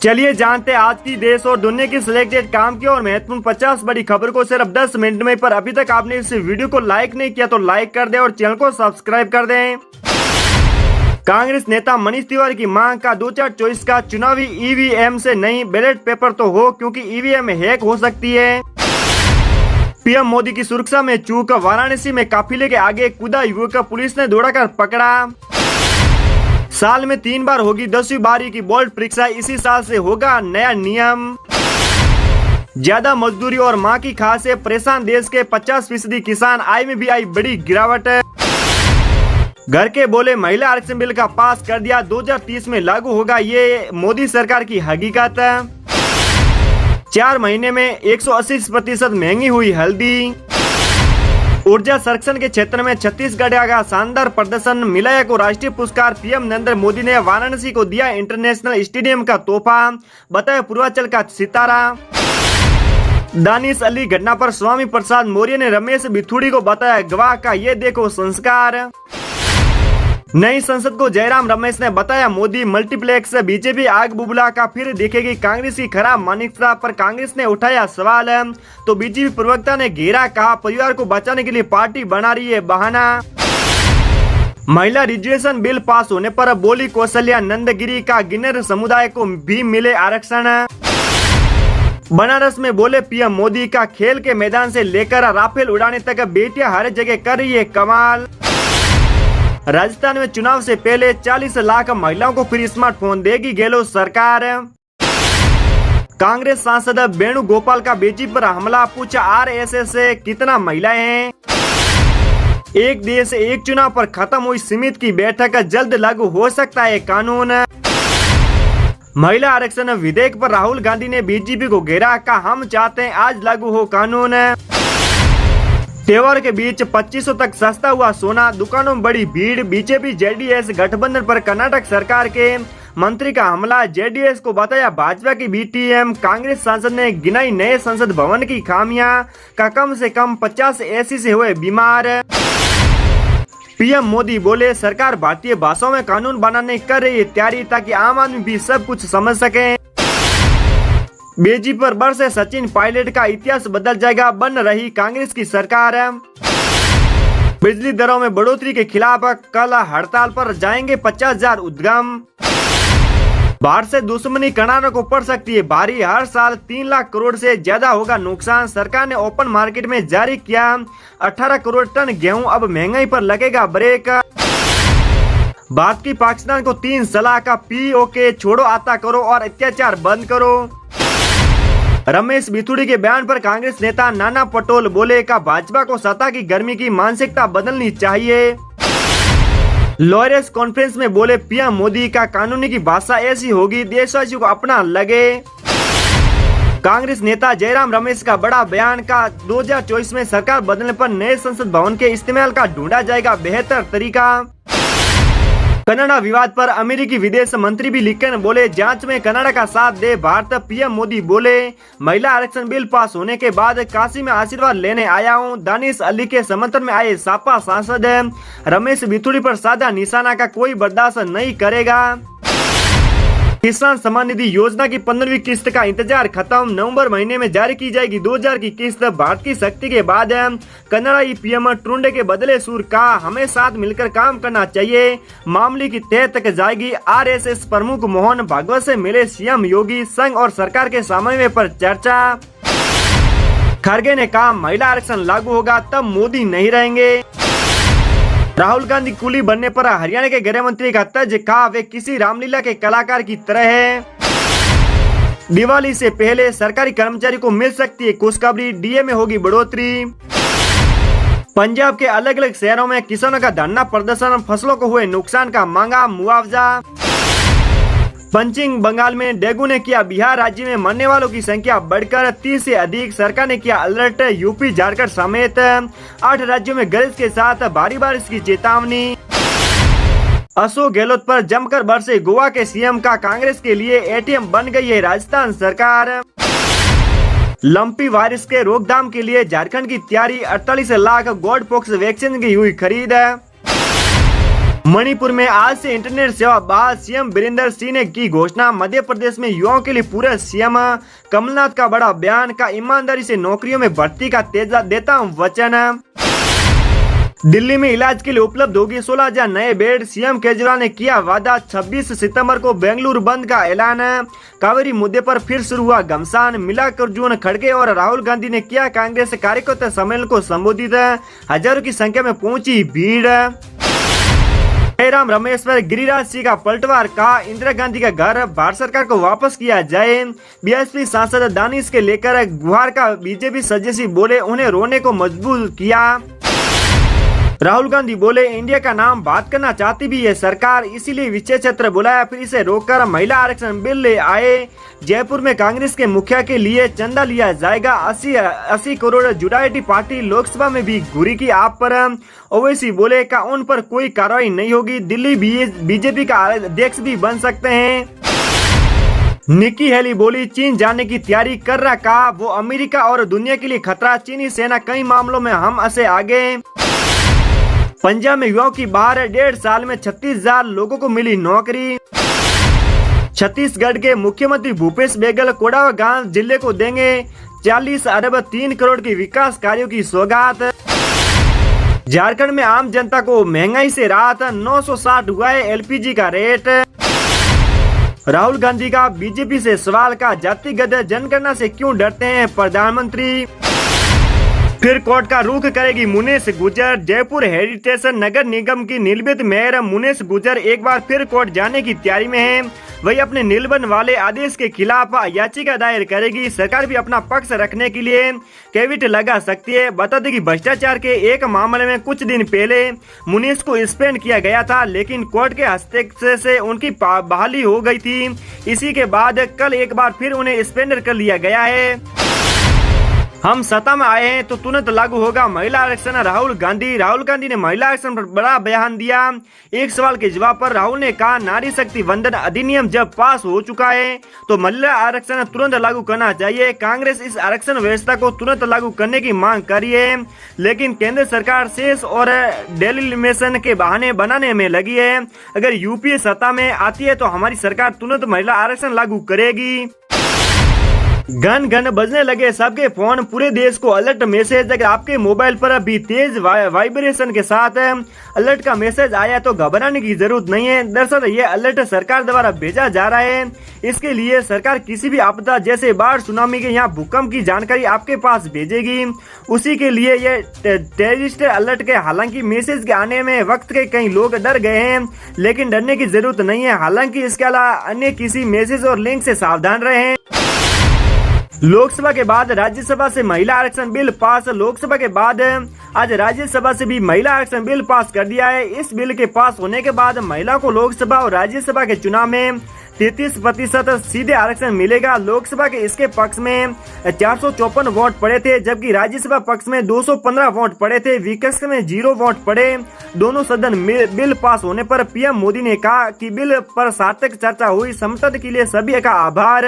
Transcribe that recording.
चलिए जानते हैं आज की देश और दुनिया की सिलेक्टेड काम की और महत्वपूर्ण 50 बड़ी खबर को सिर्फ 10 मिनट में। पर अभी तक आपने इस वीडियो को लाइक नहीं किया तो लाइक कर दें और चैनल को सब्सक्राइब कर दें। कांग्रेस नेता मनीष तिवारी की मांग का 2024 का चुनावी ईवीएम से नहीं बैलेट पेपर तो हो, क्योंकि ईवीएम हैक हो सकती है। पीएम मोदी की सुरक्षा में चूक, वाराणसी में काफिले के आगे कूदा युवक, पुलिस ने दौड़ाकर पकड़ा। साल में 3 बार होगी 10वीं बारी की बोर्ड परीक्षा, इसी साल से होगा नया नियम। ज्यादा मजदूरी और मां की खास से परेशान देश के 50% किसान, आय में भी आई बड़ी गिरावट। घर के बोले महिला आरक्षण बिल का पास कर दिया, 2030 में लागू होगा, ये मोदी सरकार की हकीकत। 4 महीने में 180% महंगी हुई हल्दी। ऊर्जा संरक्षण के क्षेत्र में छत्तीसगढ़ का शानदार प्रदर्शन, मिलाया को राष्ट्रीय पुरस्कार। पीएम नरेंद्र मोदी ने वाराणसी को दिया इंटरनेशनल स्टेडियम का तोहफा, बताया पूर्वांचल का सितारा। दानिश अली घटना पर स्वामी प्रसाद मौर्य ने रमेश बिथुड़ी को बताया गवाह का, ये देखो संस्कार। नई संसद को जयराम रमेश ने बताया मोदी मल्टीप्लेक्स। बीजेपी आग बुबला का फिर देखेगी कांग्रेस की खराब मानसिकता पर कांग्रेस ने उठाया सवाल, तो बीजेपी प्रवक्ता ने घेरा, कहा परिवार को बचाने के लिए पार्टी बना रही है बहाना। महिला रिजर्वेशन बिल पास होने पर बोली कौशल्या नंदगिरी का, गिन्नर समुदाय को भी मिले आरक्षण। बनारस में बोले पीएम मोदी का, खेल के मैदान से लेकर राफेल उड़ाने तक बेटियां हर जगह कर रही है कमाल। राजस्थान में चुनाव से पहले 40 लाख महिलाओं को फ्री स्मार्टफोन देगी गहलोत सरकार। कांग्रेस सांसद वेणुगोपाल का बीजेपी पर हमला, पूछा आरएसएस से कितना महिलाएं हैं। एक देश एक चुनाव पर खत्म हुई समिति की बैठक, जल्द लागू हो सकता है कानून। महिला आरक्षण विधेयक पर राहुल गांधी ने बीजेपी को घेरा, कहा हम चाहते हैं आज लागू हो कानून। त्योहार के बीच 2500 तक सस्ता हुआ सोना, दुकानों में बड़ी भीड़। बीजेपी जेडीएस गठबंधन पर कर्नाटक सरकार के मंत्री का हमला, जेडीएस को बताया भाजपा की बी टीम। कांग्रेस सांसद ने गिनाई नए संसद भवन की खामियां, का कम से कम 50 एसी से हुए बीमार। पीएम मोदी बोले सरकार भारतीय भाषाओं में कानून बनाने कर रही है तैयारी, ताकि आम आदमी भी सब कुछ समझ सके। बीजेपी पर बरसे सचिन पायलट का, इतिहास बदल जाएगा, बन रही कांग्रेस की सरकार। बिजली दरों में बढ़ोतरी के खिलाफ कल हड़ताल पर जाएंगे 50,000 उद्यम। बाढ़ से दुश्मनी किसानों को पड़ सकती है भारी, हर साल 3 लाख करोड़ से ज्यादा होगा नुकसान। सरकार ने ओपन मार्केट में जारी किया 18 करोड़ टन गेहूं, अब महंगाई पर लगेगा ब्रेक। भारत की पाकिस्तान को 3 सलाह का, पीओके छोड़ो, आता करो और अत्याचार बंद करो। रमेश बिथुड़ी के बयान पर कांग्रेस नेता नाना पटोले बोले का, भाजपा को सत्ता की गर्मी की मानसिकता बदलनी चाहिए। लॉयर्स कॉन्फ्रेंस में बोले पीएम मोदी का, कानूनी की भाषा ऐसी होगी देशवासियों को अपना लगे। कांग्रेस नेता जयराम रमेश का बड़ा बयान का, 2024 में सरकार बदलने पर नए संसद भवन के इस्तेमाल का ढूंढा जाएगा बेहतर तरीका। कनाडा विवाद पर अमेरिकी विदेश मंत्री भी लिखकर बोले जांच में कनाडा का साथ दे भारत। पीएम मोदी बोले महिला आरक्षण बिल पास होने के बाद काशी में आशीर्वाद लेने आया हूं। दानिश अली के समर्थन में आए सापा सांसद, रमेश बिथुड़ी पर साधा निशाना का कोई बर्दाश्त नहीं करेगा। किसान सम्मान निधि योजना की 15वीं किस्त का इंतजार खत्म, नवंबर महीने में जारी की जाएगी 2000 की किस्त। भारत की शक्ति के बाद कनाडाई पीएम ट्रुडो के बदले सुर का, हमें साथ मिलकर काम करना चाहिए, मामले की तह तक जाएगी। आरएसएस प्रमुख मोहन भागवत से मिले सीएम योगी, संघ और सरकार के समन्वय पर चर्चा। खड़गे ने कहा महिला आरक्षण लागू होगा तब मोदी नहीं रहेंगे। राहुल गांधी कुली बनने पर हरियाणा के गृह मंत्री का तर्ज, कहा वे किसी रामलीला के कलाकार की तरह है। दिवाली से पहले सरकारी कर्मचारी को मिल सकती है खुशखबरी, डीए में होगी बढ़ोतरी। पंजाब के अलग अलग शहरों में किसानों का धरना प्रदर्शन, फसलों को हुए नुकसान का मांगा मुआवजा। पश्चिम बंगाल में डेंगू ने किया बिहार राज्य में मरने वालों की संख्या बढ़कर 30 से अधिक, सरकार ने किया अलर्ट। यूपी झारखंड समेत 8 राज्यों में गरज के साथ भारी बारिश की चेतावनी। अशोक गहलोत पर जमकर बरसे गोवा के सीएम का, कांग्रेस के लिए एटीएम बन गई है राजस्थान सरकार। लंपी वायरस के रोकथाम के लिए झारखंड की तैयारी, 48 लाख गोल्ड पॉक्स वैक्सीन की हुई खरीद। मणिपुर में आज से इंटरनेट सेवा बहाल, सीएम बीरेंद्र सिंह ने की घोषणा। मध्य प्रदेश में युवाओं के लिए पूरे सीएम कमलनाथ का बड़ा बयान, का ईमानदारी से नौकरियों में भर्ती का देता हूं वचन। दिल्ली में इलाज के लिए उपलब्ध होगी 16,000 नए बेड, सीएम केजरीवाल ने किया वादा। 26 सितंबर को बेंगलुरु बंद का ऐलान। कावेरी मुद्दे पर फिर शुरू हुआ घमासान, मल्लिकार्जुन खड़गे और राहुल गांधी ने किया कांग्रेस कार्यकर्ता सम्मेलन को संबोधित। हजारों की संख्या में पहुंची भीड़। जयराम रमेश पर गिरिराज सिंह का पलटवार, कहा इंदिरा गांधी का घर भारत सरकार को वापस किया जाए। बीएसपी सांसद दानिश के लेकर गुहार का बीजेपी सदस्य बोले उन्हें रोने को मजबूर किया। राहुल गांधी बोले इंडिया का नाम बात करना चाहती भी है सरकार, इसीलिए विशेष सत्र बुलाया, फिर इसे रोककर महिला आरक्षण बिल ले आए। जयपुर में कांग्रेस के मुखिया के लिए चंदा लिया जाएगा 80 करोड़। जुडाइटी पार्टी लोकसभा में भी घुरी की आप पर। ओवैसी बोले का उन पर कोई कार्रवाई नहीं होगी, दिल्ली बीजेपी का अध्यक्ष भी बन सकते हैं। निकी हेली बोली चीन जाने की तैयारी कर रहा, कहा वो अमेरिका और दुनिया के लिए खतरा, चीनी सेना कई मामलों में हम से आगे। पंजाब में युवाओं की बाहर 1.5 साल में 36,000 लोगों को मिली नौकरी। छत्तीसगढ़ के मुख्यमंत्री भूपेश बघेल कोंडागांव जिले को देंगे 40 अरब 3 करोड़ की विकास कार्यों की सौगात। झारखंड में आम जनता को महंगाई से राहत, 960 हुआ है एलपीजी का रेट। राहुल गांधी का बीजेपी से सवाल, का जातिगत जनगणना से क्यों डरते हैं प्रधानमंत्री। फिर कोर्ट का रुख करेगी मुनेश गुर्जर। जयपुर हेरिटेज नगर निगम की निलंबित मेयर मुनेश गुर्जर एक बार फिर कोर्ट जाने की तैयारी में है। वही अपने निलंबन वाले आदेश के खिलाफ याचिका दायर करेगी। सरकार भी अपना पक्ष रखने के लिए कैविट लगा सकती है। बता दें कि भ्रष्टाचार के एक मामले में कुछ दिन पहले मुनीष को सस्पेंड किया गया था, लेकिन कोर्ट के हस्तक्षेप से उनकी बहाली हो गई थी। इसी के बाद कल एक बार फिर उन्हें सस्पेंड कर लिया गया है। हम सत्ता में आए हैं तो तुरंत लागू होगा महिला आरक्षण, राहुल गांधी ने महिला आरक्षण पर बड़ा बयान दिया। एक सवाल के जवाब पर राहुल ने कहा नारी शक्ति वंदन अधिनियम जब पास हो चुका है तो महिला आरक्षण तुरंत लागू करना चाहिए। कांग्रेस इस आरक्षण व्यवस्था को तुरंत लागू करने की मांग कर रही है, लेकिन केंद्र सरकार शेष और डेलिमिटेशन के बहाने बनाने में लगी है। अगर यूपीए सत्ता में आती है तो हमारी सरकार तुरंत महिला आरक्षण लागू करेगी। घन घन बजने लगे सबके फोन, पूरे देश को अलर्ट मैसेज। अगर आपके मोबाइल पर अभी तेज वाइब्रेशन के साथ अलर्ट का मैसेज आया तो घबराने की जरूरत नहीं है। दरअसल ये अलर्ट सरकार द्वारा भेजा जा रहा है। इसके लिए सरकार किसी भी आपदा जैसे बाढ़, सुनामी के यहाँ भूकंप की जानकारी आपके पास भेजेगी। उसी के लिए ये टेररिस्ट अलर्ट के हालांकि मैसेज के आने में वक्त के कई लोग डर गए हैं, लेकिन डरने की जरूरत नहीं है। हालांकि इसके अलावा अन्य किसी मैसेज और लिंक से सावधान रहें। लोकसभा के बाद राज्यसभा से महिला आरक्षण बिल पास। लोकसभा के बाद आज राज्यसभा से भी महिला आरक्षण बिल पास कर दिया है। इस बिल के पास होने के बाद महिला को लोकसभा और राज्यसभा के चुनाव में 33% सीधे आरक्षण मिलेगा। लोकसभा के इसके पक्ष में 454 वोट पड़े थे, जबकि राज्यसभा पक्ष में 215 वोट पड़े थे। विपक्ष में 0 वोट पड़े। दोनों सदन में बिल पास होने पर पीएम मोदी ने कहा कि बिल पर सार्थक चर्चा हुई। संसद के लिए सभी का आभार।